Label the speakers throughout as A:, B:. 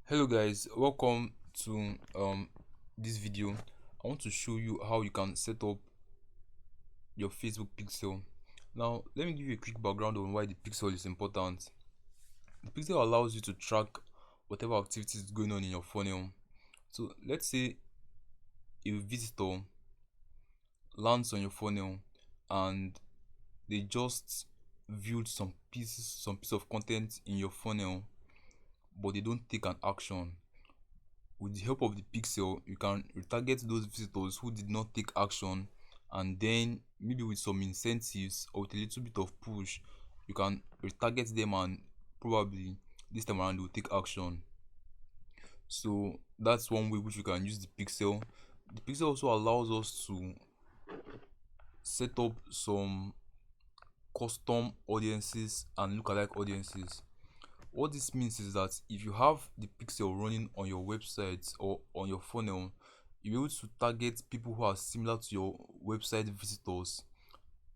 A: Hello guys, welcome to this video. I want to show you how you can set up your Facebook pixel. Now let me give you a quick background on why the pixel is important. The pixel allows you to track whatever activity is going on in your funnel. So let's say a visitor lands on your funnel and they just viewed some piece of content in your funnel, but they don't take an action. With the help of the pixel, you can retarget those visitors who did not take action, and then maybe with some incentives or with a little bit of push, you can retarget them, and probably this time around they will take action. So that's one way which you can use the pixel. The pixel also allows us to set up some custom audiences and lookalike audiences. What this means is that if you have the pixel running on your website or on your funnel, you'll be able to target people who are similar to your website visitors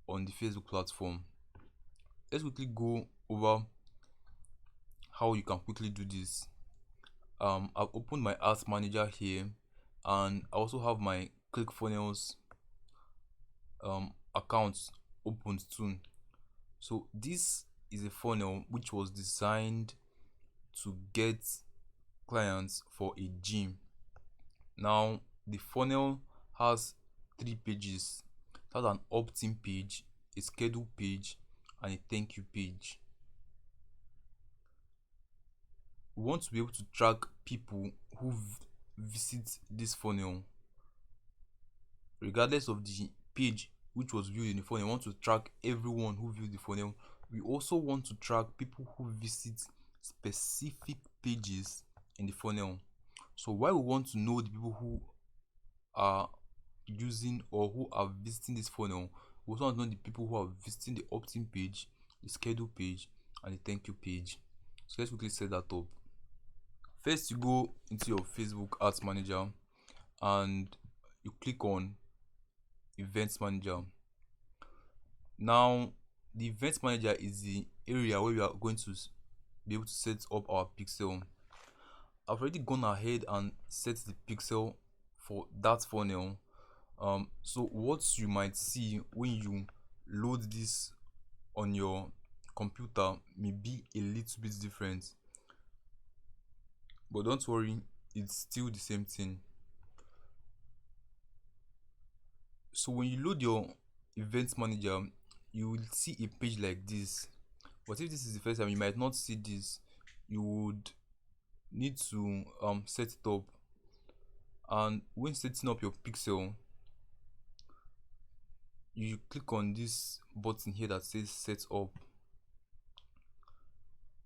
A: on the Facebook platform. Let's quickly go over how you can quickly do this. I've opened my ads manager here, and I also have my ClickFunnels accounts opened too. So this is a funnel which was designed to get clients for a gym. Now the funnel has three pages. It has an opt-in page, a schedule page, and a thank you page. We want to be able to track people who visit this funnel regardless of the page which was viewed in the funnel. We want to track everyone who viewed the funnel. We also want to track people who visit specific pages in the funnel. So why we want to know the people who are using or who are visiting this funnel, we also want to know the people who are visiting the opt-in page, the schedule page, and the thank you page. So let's quickly set that up. First, you go into your Facebook Ads Manager and you click on Events Manager. Now, the Events Manager is the area where we are going to be able to set up our pixel. I've already gone ahead and set the pixel for that funnel. So what you might see when you load this on your computer may be a little bit different, but don't worry, it's still the same thing. So when you load your Events Manager, you will see a page like this. But if this is the first time, you might not see this. You would need to set it up. And when setting up your pixel, you click on this button here that says set up.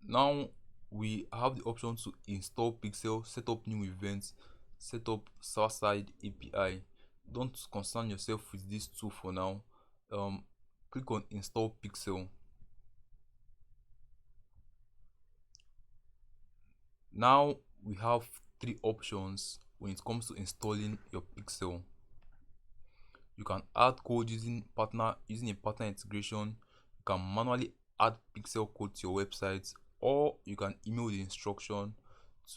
A: Now we have the option to install pixel, set up new events, set up server-side API. Don't concern yourself with these two for now. Click on install pixel. Now we have three options when it comes to installing your pixel. You can add code using a partner integration. You can manually add pixel code to your website, or you can email the instruction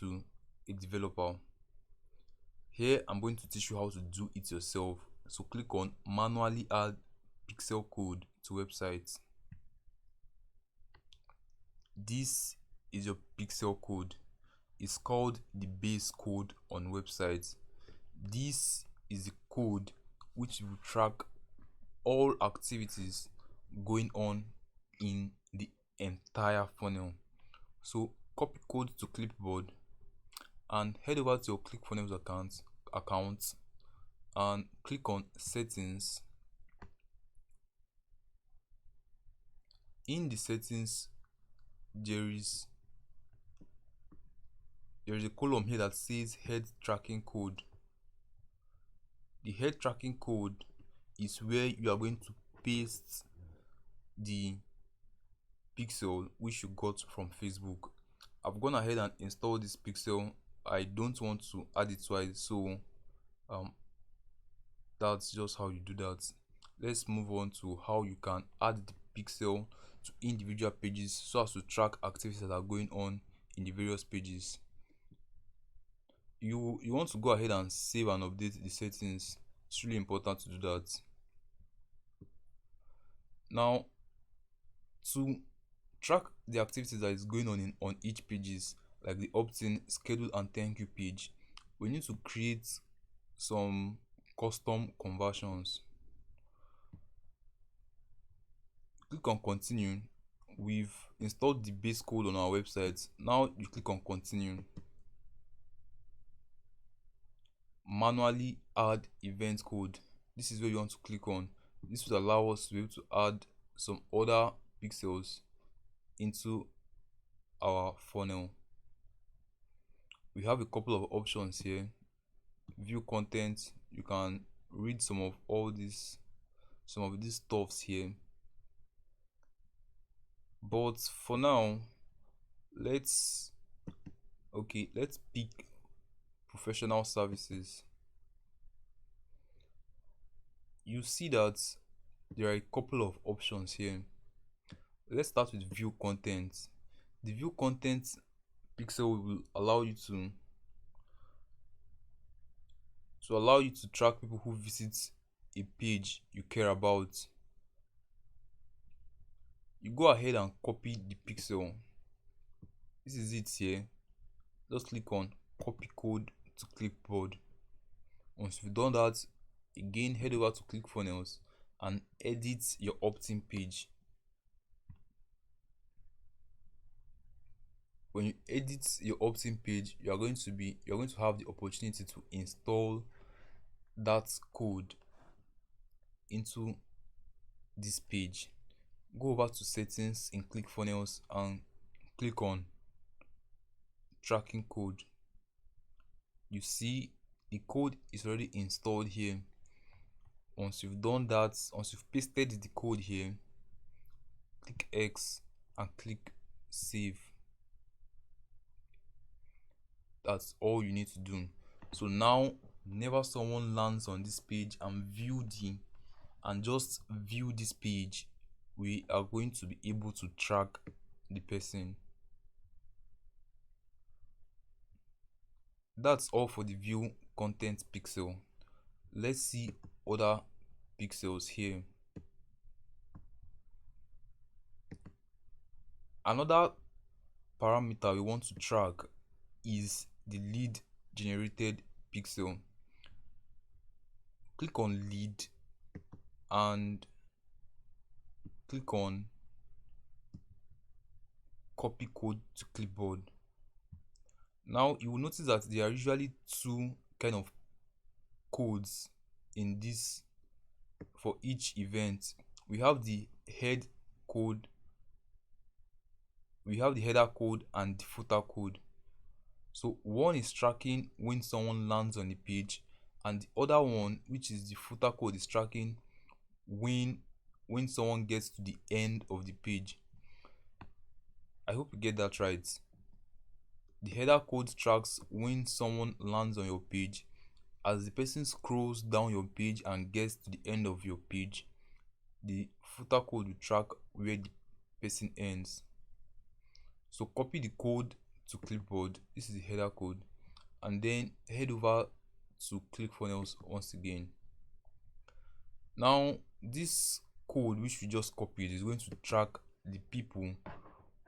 A: to a developer. Here I'm going to teach you how to do it yourself. So click on manually add pixel code to website. This is your pixel code. It's called the base code on websites. This is the code which will track all activities going on in the entire funnel. So copy code to clipboard and head over to your ClickFunnels account and click on settings. In the settings, there is a column here that says head tracking code. The head tracking code is where you are going to paste the pixel which you got from Facebook. I've gone ahead and installed this pixel. I don't want to add it twice, so that's just how you do that. Let's move on to how you can add the pixel to individual pages so as to track activities that are going on in the various pages. you want to go ahead and save and update the settings. It's really important to do that. Now, to track the activities that is going on on each pages, like the opt-in, schedule and thank you page, we need to create some custom conversions. Click on continue. We've installed the base code on our website. Now you click on continue. Manually add event code. This is where you want to click on. This will allow us to be able to add some other pixels into our funnel. We have a couple of options here. View content. You can read some of these stuffs here, but for now, let's pick professional services. You see that there are a couple of options here. Let's start with view content. The view content pixel will allow you to track people who visit a page you care about. You go ahead and copy the pixel. This is it here. Just click on copy code to clipboard. Once you've done that, again head over to ClickFunnels and edit your opt-in page. When you edit your opt-in page, you're going to have the opportunity to install that code into this page. Go over to settings in ClickFunnels and click on tracking code. You see the code is already installed here. Once you've done that, once you've pasted the code here, click X and click save. That's all you need to do. So now, whenever someone lands on this page and just view this page, we are going to be able to track the person. That's all for the view content pixel. Let's see other pixels here. Another parameter we want to track is the lead generated pixel. Click on lead and click on copy code to clipboard. Now you will notice that there are usually two kind of codes in this for each event. We have the head code, we have the header code and the footer code. So one is tracking when someone lands on the page, and the other one, which is the footer code, is tracking when someone gets to the end of the page. I hope you get that right. The header code tracks when someone lands on your page. As the person scrolls down your page and gets to the end of your page, the footer code will track where the person ends. So copy the code to clipboard. This is the header code, and then head over to ClickFunnels once again. Now this code which we just copied is going to track the people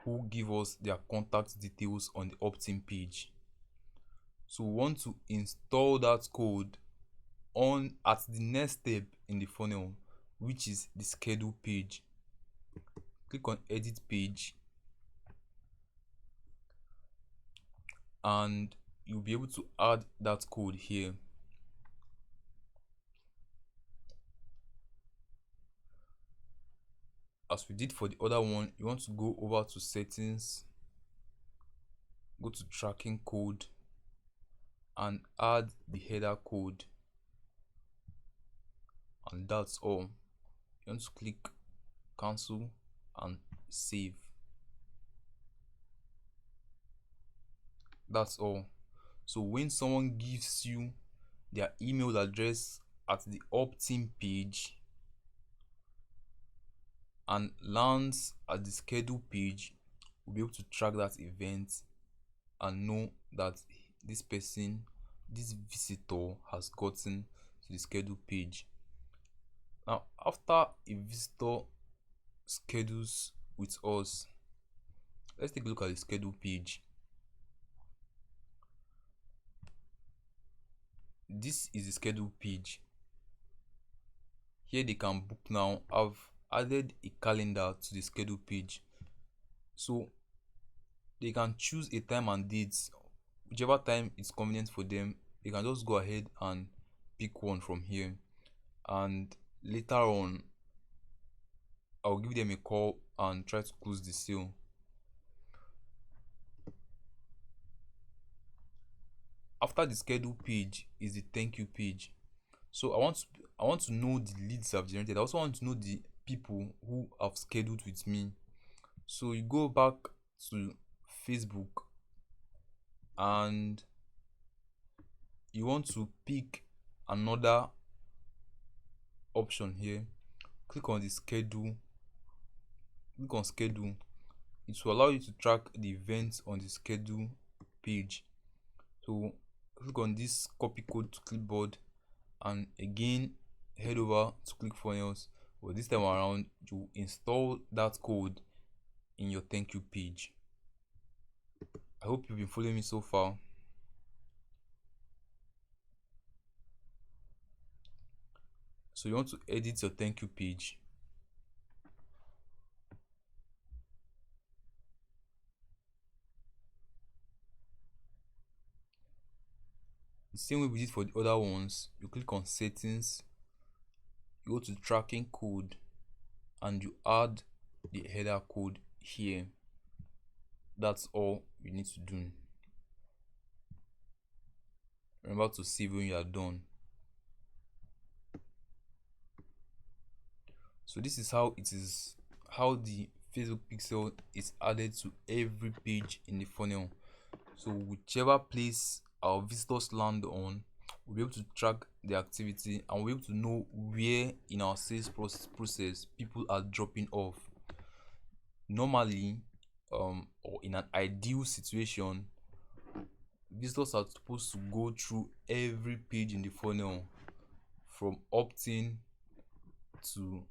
A: who give us their contact details on the opt-in page. So we want to install that code at the next step in the funnel, which is the schedule page. Click on edit page and you'll be able to add that code here. As we did for the other one, you want to go over to settings, go to tracking code and add the header code, and that's all. You want to click cancel and save. That's all. So when someone gives you their email address at the opt-in page and lands at the schedule page, we'll be able to track that event and know that this person this visitor has gotten to the schedule page. Now, after a visitor schedules with us, let's take a look at the schedule page. This is the schedule page. Here they can book now. I've added a calendar to the schedule page, so they can choose a time and date, whichever time is convenient for them. They can just go ahead and pick one from here, and later on I'll give them a call and try to close the sale. After the schedule page is the thank you page. So I want to know the leads I've generated. I also want to know the people who have scheduled with me. So you go back to Facebook and you want to pick another option here. Click on the schedule. Click on schedule. It will allow you to track the events on the schedule page. So click on this copy code to clipboard and again head over to ClickFunnels, but this time around you install that code in your thank you page. I hope you've been following me so far. So you want to edit your thank you page. The same way we did for the other ones, you click on settings, you go to tracking code and you add the header code here. That's all you need to do. Remember to save when you are done. So this is how the Facebook pixel is added to every page in the funnel. So whichever place our visitors land on, we'll be able to track the activity and we'll be able to know where in our sales process people are dropping off. Normally, or in an ideal situation, visitors are supposed to go through every page in the funnel from opt-in to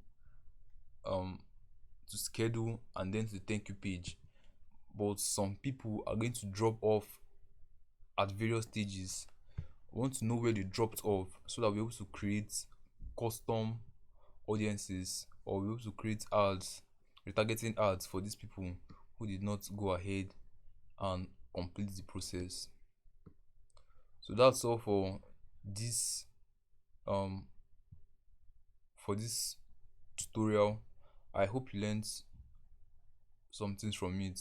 A: um to schedule and then to the thank you page. But some people are going to drop off at various stages. We want to know where they dropped off so that we're able to create custom audiences, or we're able to create ads, retargeting ads for these people who did not go ahead and complete the process. So that's all for this um tutorial. I hope you learned some things from it.